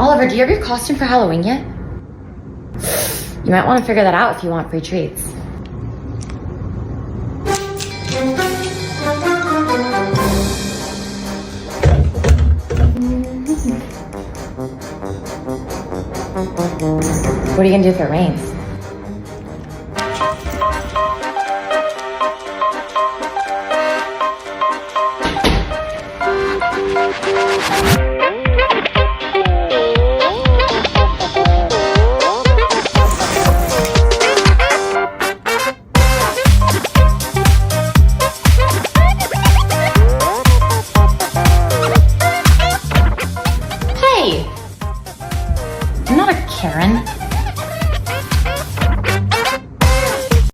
Oliver, do you have your costume for Halloween yet? You might want to figure that out if you want free treats. What are you gonna do if it rains?